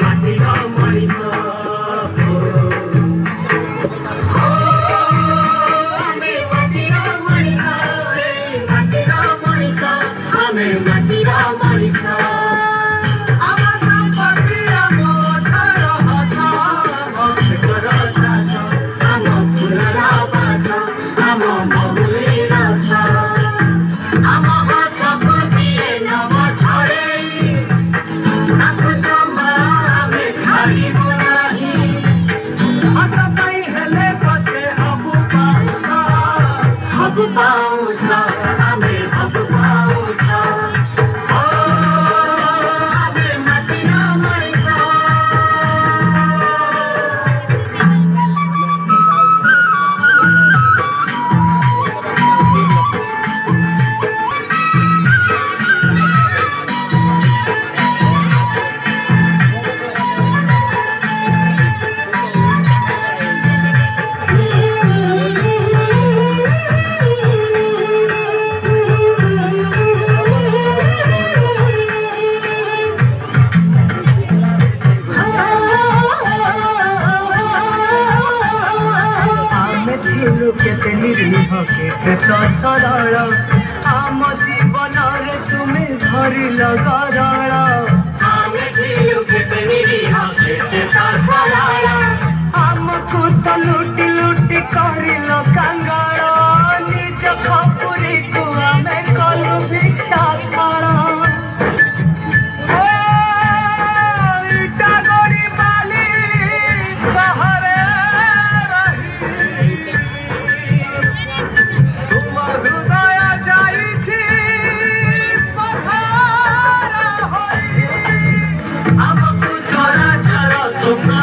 ମାଟିର ମଣିଷ ଆମେ ମାଟିର ମଣିଷ ମାଟିର ମଣିଷ ଆମେ ମାଟିର ମଣିଷ केते निरीह केते तो सरल आम जीवन रे तुमे धरिल गरल आमे ढिलु केते निरीह केते तो सरल आमको तो लुटी लुटी करिल कांगल निज खपुरी को आमे कलु भिटा खाल Super